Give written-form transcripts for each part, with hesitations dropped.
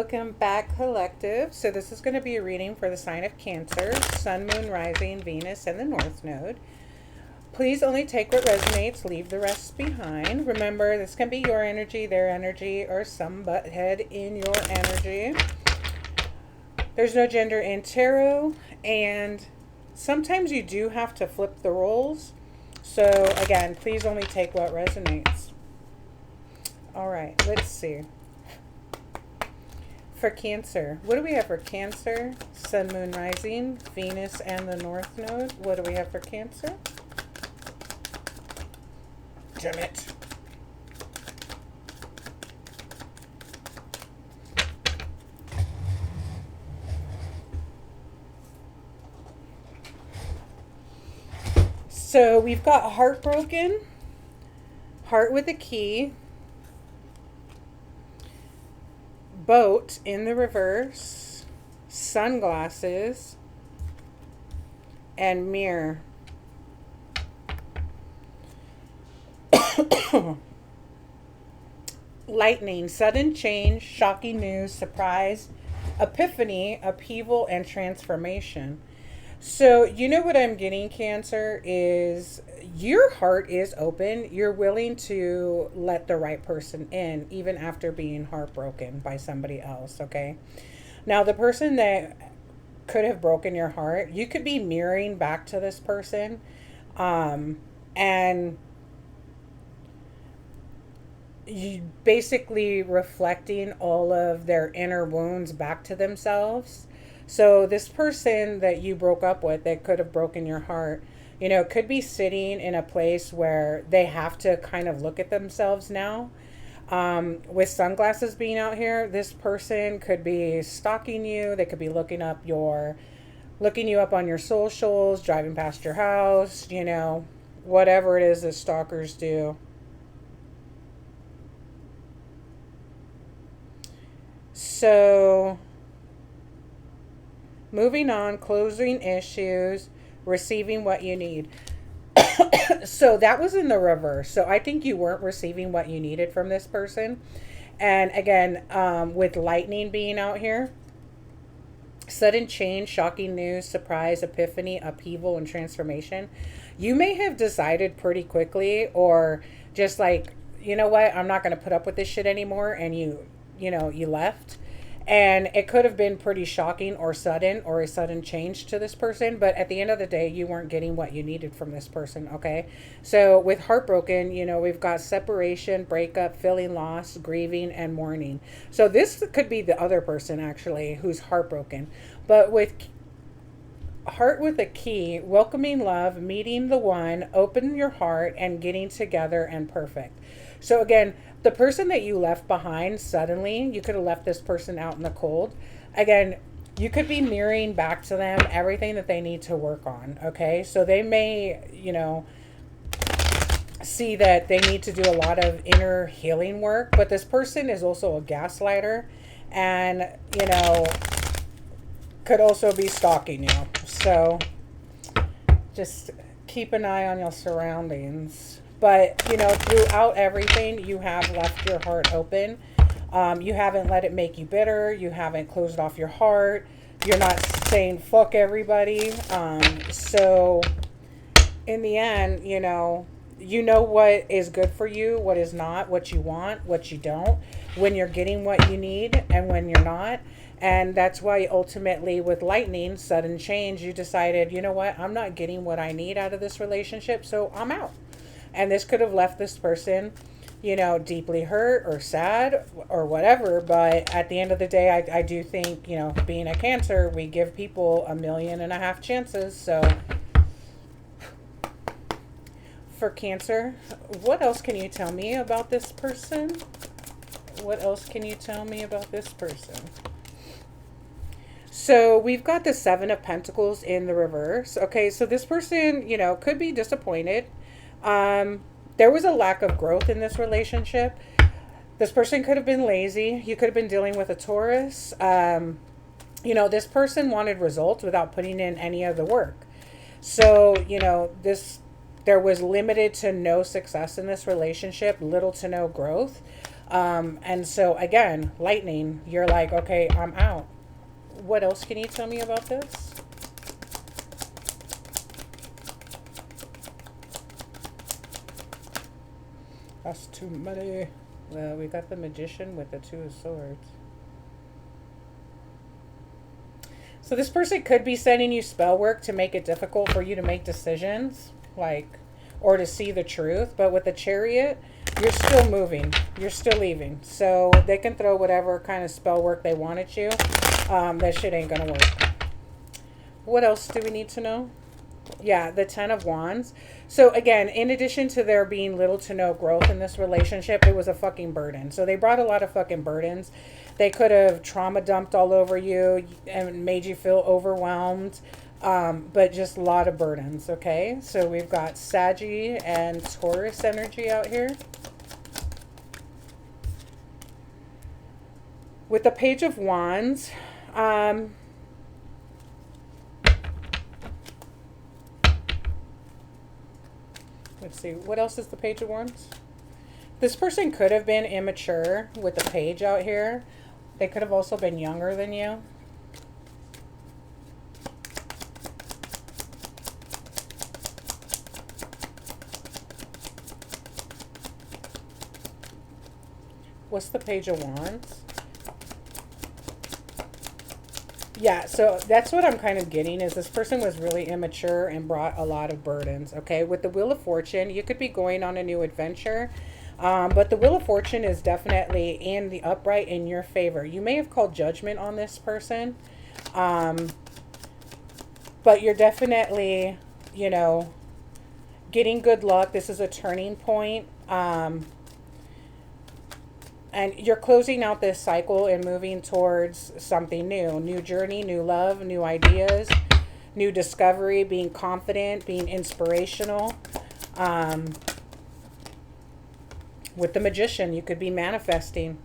Welcome back, collective. So this is going to be a reading for the sign of Cancer, Sun, Moon, Rising, Venus, and the North Node. Please only take what resonates, leave the rest behind. Remember, this can be your energy, their energy, or some butthead in your energy. There's no gender in tarot, and sometimes you do have to flip the roles. So again, please only take what resonates. All right, let's see. For Cancer, what do we have for Cancer? Sun, Moon, Rising, Venus, and the North Node. What do we have for Cancer? Damn it. So we've got heartbroken, heart with a key, boat in the reverse, sunglasses, and mirror. Lightning, sudden change, shocking news, surprise, epiphany, upheaval, and transformation. So you know what I'm getting, Cancer, is your heart is open. You're willing to let the right person in, even after being heartbroken by somebody else, okay? Now, the person that could have broken your heart, you could be mirroring back to this person, and you basically reflecting all of their inner wounds back to themselves. So this person that you broke up with, that could have broken your heart, you know, could be sitting in a place where they have to kind of look at themselves now. With sunglasses being out here, this person could be stalking you. They could be looking you up on your socials, driving past your house, you know, whatever it is that stalkers do. So moving on, closing issues, receiving what you need. So that was in the reverse. So I think you weren't receiving what you needed from this person. And again, with lightning being out here, sudden change, shocking news, surprise, epiphany, upheaval, and transformation. You may have decided pretty quickly, or just like, you know what, I'm not going to put up with this shit anymore. And you left. And it could have been pretty shocking or a sudden change to this person. But at the end of the day, you weren't getting what you needed from this person, okay? So with heartbroken, you know, we've got separation, breakup, feeling lost, grieving, and mourning. So this could be the other person, actually, who's heartbroken. But with heart with a key, welcoming love, meeting the one, open your heart, and getting together and perfect. So again, the person that you left behind suddenly, you could have left this person out in the cold. Again, you could be mirroring back to them everything that they need to work on, okay? So they may, you know, see that they need to do a lot of inner healing work, but this person is also a gaslighter and, you know, could also be stalking you. So just keep an eye on your surroundings. But, you know, throughout everything, you have left your heart open. You haven't let it make you bitter. You haven't closed off your heart. You're not saying fuck everybody. So in the end, you know what is good for you, what is not, what you want, what you don't, when you're getting what you need and when you're not. And that's why ultimately with lightning, sudden change, you decided, you know what, I'm not getting what I need out of this relationship, so I'm out. And this could have left this person, you know, deeply hurt or sad or whatever. But at the end of the day, I do think, you know, being a Cancer, we give people 1.5 million chances. So for Cancer, what else can you tell me about this person? What else can you tell me about this person? So we've got the Seven of Pentacles in the reverse. Okay, so this person, you know, could be disappointed. There was a lack of growth in this relationship. This person could have been lazy. You could have been dealing with a Taurus. You know, this person wanted results without putting in any of the work. So, you know, there was limited to no success in this relationship, little to no growth. And so again, lightning, you're like, okay, I'm out. What else can you tell me about this? That's too many. Well, we got the Magician with the Two of Swords. So this person could be sending you spell work to make it difficult for you to make decisions, like, or to see the truth. But with the Chariot, you're still moving. You're still leaving. So they can throw whatever kind of spell work they want at you. That shit ain't gonna work. What else do we need to know? Yeah, the Ten of Wands. So again, in addition to there being little to no growth in this relationship, it was a fucking burden. So they brought a lot of fucking burdens. They could have trauma dumped all over you and made you feel overwhelmed. But just a lot of burdens, okay? So we've got Sagittarius and Taurus energy out here. With the Page of Wands, let's see, what else is the Page of Wands? This person could have been immature with the page out here. They could have also been younger than you. What's the Page of Wands? Yeah, so that's what I'm kind of getting is this person was really immature and brought a lot of burdens, okay? With the Wheel of Fortune, you could be going on a new adventure, but the Wheel of Fortune is definitely in the upright in your favor. You may have called judgment on this person, but you're definitely, you know, getting good luck. This is a turning point. And you're closing out this cycle and moving towards something new. New journey, new love, new ideas, new discovery, being confident, being inspirational. With the Magician, you could be manifesting.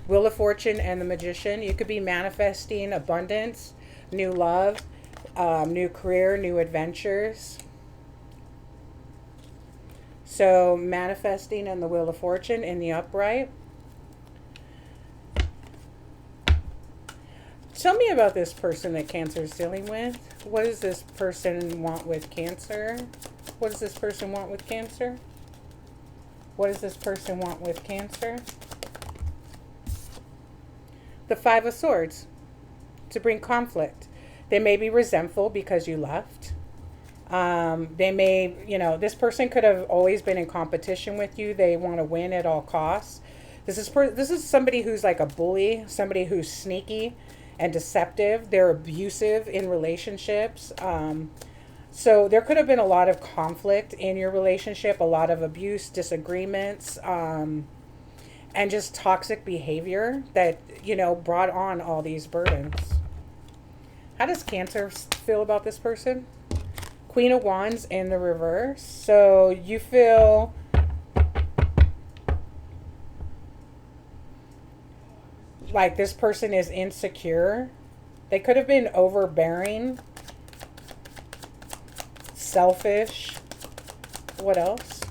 Wheel of Fortune and the Magician, you could be manifesting abundance, new love, new career, new adventures. So manifesting and the Wheel of Fortune in the upright. Tell me about this person that Cancer is dealing with. What does this person want with Cancer? What does this person want with Cancer? What does this person want with Cancer? The Five of Swords. To bring conflict. They may be resentful because you left. They may, you know, this person could have always been in competition with you. They want to win at all costs. This is somebody who's like a bully, somebody who's sneaky and deceptive. They're abusive in relationships. So there could have been a lot of conflict in your relationship, a lot of abuse, disagreements, and just toxic behavior that, you know, brought on all these burdens. How does Cancer feel about this person? Queen of Wands in the reverse. So you feel like this person is insecure. They could have been overbearing, selfish. What else?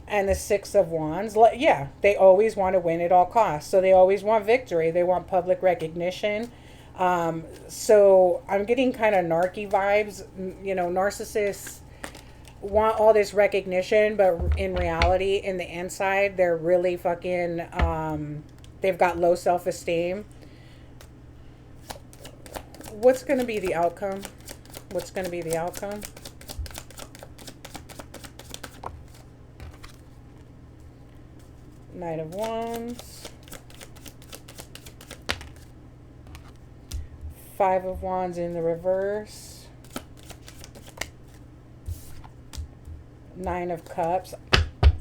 And the Six of Wands. Yeah, they always want to win at all costs. So they always want victory. They want public recognition. So I'm getting kind of narky vibes. You know, narcissists want all this recognition, but in reality, in the inside, they're really fucking, they've got low self-esteem. What's going to be the outcome? What's going to be the outcome? Knight of Wands. Five of Wands in the reverse. Nine of Cups.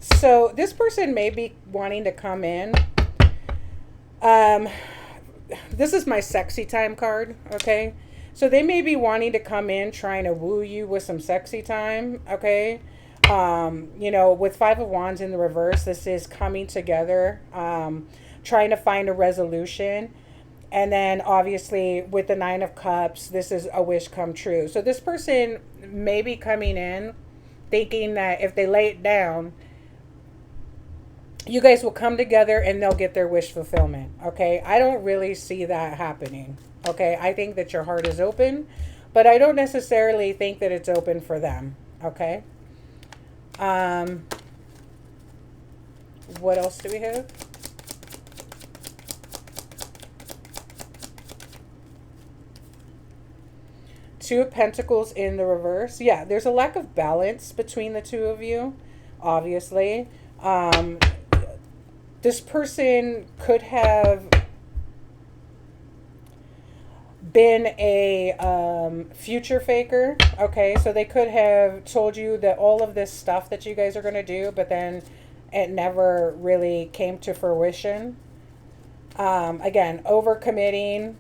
So this person may be wanting to come in. This is my sexy time card, okay? So they may be wanting to come in trying to woo you with some sexy time, okay? You know, with Five of Wands in the reverse, this is coming together, trying to find a resolution. And then obviously with the Nine of Cups, this is a wish come true. So this person may be coming in thinking that if they lay it down, you guys will come together and they'll get their wish fulfillment. Okay. I don't really see that happening. Okay. I think that your heart is open, but I don't necessarily think that it's open for them. Okay. What else do we have? Two of Pentacles in the reverse. Yeah, there's a lack of balance between the two of you, obviously. This person could have been a future faker. Okay, so they could have told you that all of this stuff that you guys are going to do, but then it never really came to fruition. Again, overcommitting,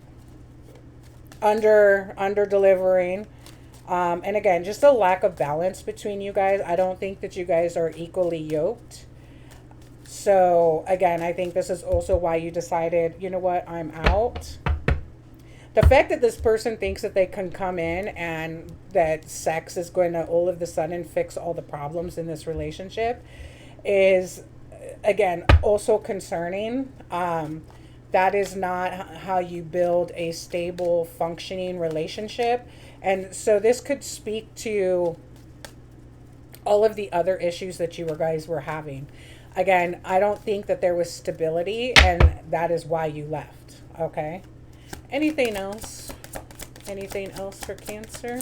under delivering, and again, just a lack of balance between you guys. I don't think that you guys are equally yoked. So again, I think this is also why you decided, you know what, I'm out. The fact that this person thinks that they can come in and that sex is going to all of a sudden fix all the problems in this relationship is, again, also concerning. That is not how you build a stable, functioning relationship. And so this could speak to all of the other issues that you guys were having. Again, I don't think that there was stability, and that is why you left. Okay. Anything else? Anything else for Cancer?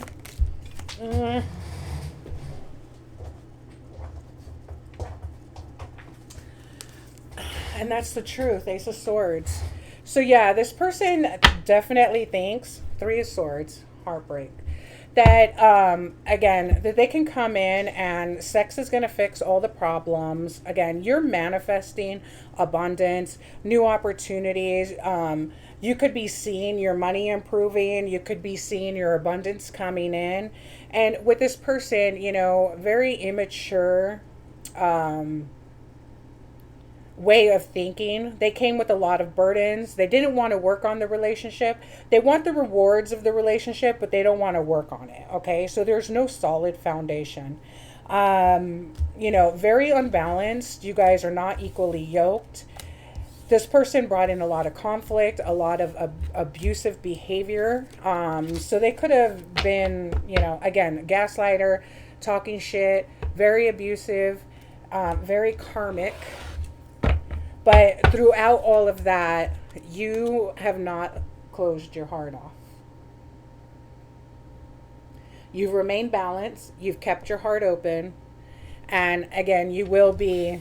And that's the truth. Ace of Swords. So yeah, this person definitely thinks, Three of Swords, heartbreak, that again, that they can come in and sex is going to fix all the problems. Again, you're manifesting abundance, new opportunities. You could be seeing your money improving. You could be seeing your abundance coming in. And with this person, you know, very immature way of thinking. They came with a lot of burdens. They didn't want to work on the relationship. They want the rewards of the relationship, but they don't want to work on it. Okay, so there's no solid foundation. You know, very unbalanced. You guys are not equally yoked. This person brought in a lot of conflict, a lot of abusive behavior. So they could have been, you know, again, gaslighter, talking shit, very abusive, very karmic. But throughout all of that, you have not closed your heart off. You've remained balanced. You've kept your heart open. And again, you will be,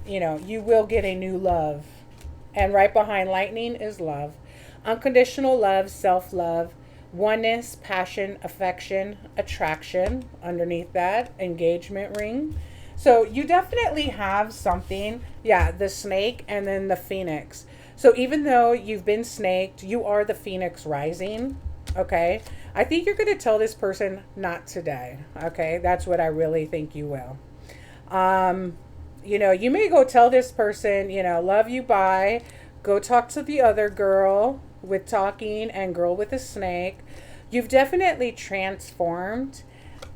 you know, you will get a new love. And right behind lightning is love. Unconditional love, self-love, oneness, passion, affection, attraction. Underneath that, engagement ring. So you definitely have something. Yeah, the snake and then the phoenix. So even though you've been snaked, you are the phoenix rising. Okay. I think you're going to tell this person not today. Okay. That's what I really think you will. You know, you may go tell this person, you know, love you, bye. Go talk to the other girl with talking and girl with a snake. You've definitely transformed.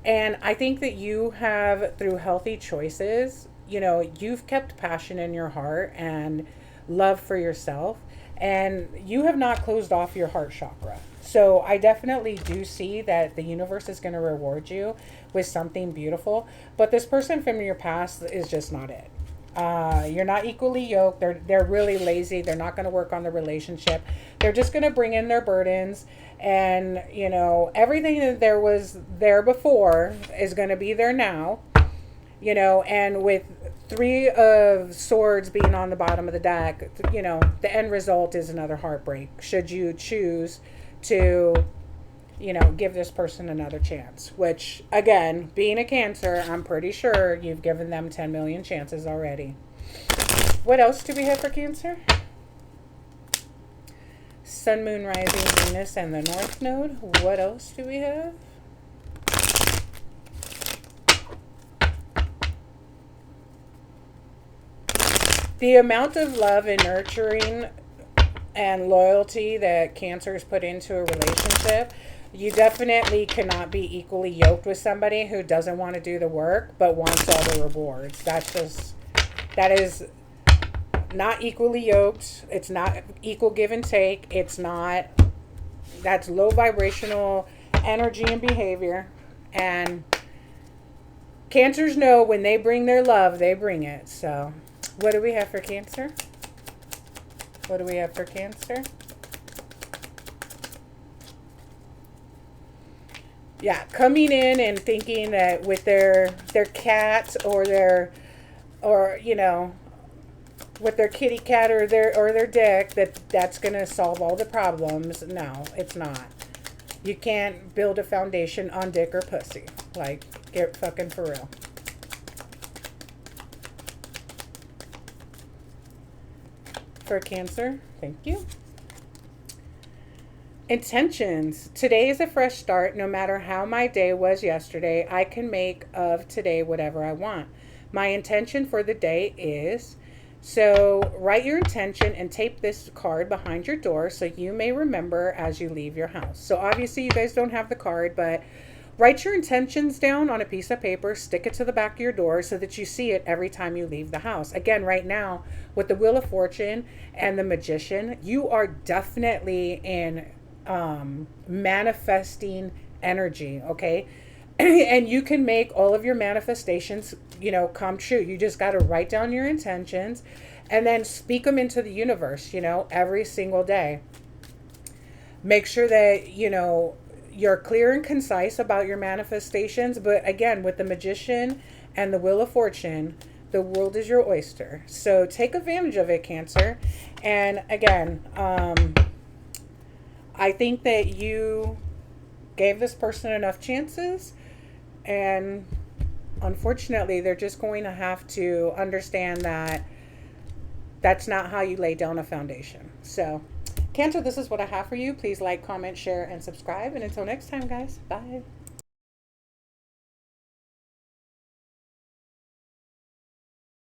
And I think that you have, through healthy choices, you know, you've kept passion in your heart and love for yourself. And you have not closed off your heart chakra. So I definitely do see that the universe is going to reward you with something beautiful. But this person from your past is just not it. You're not equally yoked. They're really lazy. They're not going to work on the relationship. They're just going to bring in their burdens. And, you know, everything that there was there before is going to be there now. You know, and with Three of Swords being on the bottom of the deck, you know, the end result is another heartbreak. Should you choose to, you know, give this person another chance. Which, again, being a Cancer, I'm pretty sure you've given them 10 million chances already. What else do we have for Cancer? Sun, Moon, Rising, Venus, and the North Node. What else do we have? The amount of love and nurturing and loyalty that Cancers put into a relationship, you definitely cannot be equally yoked with somebody who doesn't want to do the work but wants all the rewards. That's just That is not equally yoked. It's not equal give and take. It's not, that's low vibrational energy and behavior. And Cancers know when they bring their love, they bring it. So what do we have for Cancer? What do we have for Cancer? Yeah, coming in and thinking that with their cat or their, or you know, with their kitty cat or their dick, that's gonna solve all the problems. No, it's not. You can't build a foundation on dick or pussy. Like, get fucking for real. For Cancer, thank you. Intentions. Today is a fresh start. No matter how my day was yesterday, I can make of today whatever I want. My intention for the day is, so write your intention and tape this card behind your door so you may remember as you leave your house. So obviously you guys don't have the card, but write your intentions down on a piece of paper, stick it to the back of your door so that you see it every time you leave the house. Again, right now with the Wheel of Fortune and the Magician, you are definitely in manifesting energy, okay? And you can make all of your manifestations, you know, come true. You just got to write down your intentions and then speak them into the universe, you know, every single day. Make sure that, you know, you're clear and concise about your manifestations. But again, with the Magician and the Wheel of Fortune, the world is your oyster. So take advantage of it, Cancer. And again, I think that you gave this person enough chances, and unfortunately they're just going to have to understand that that's not how you lay down a foundation. So Cancer, this is what I have for you. Please like, comment, share, and subscribe. And until next time, guys, bye.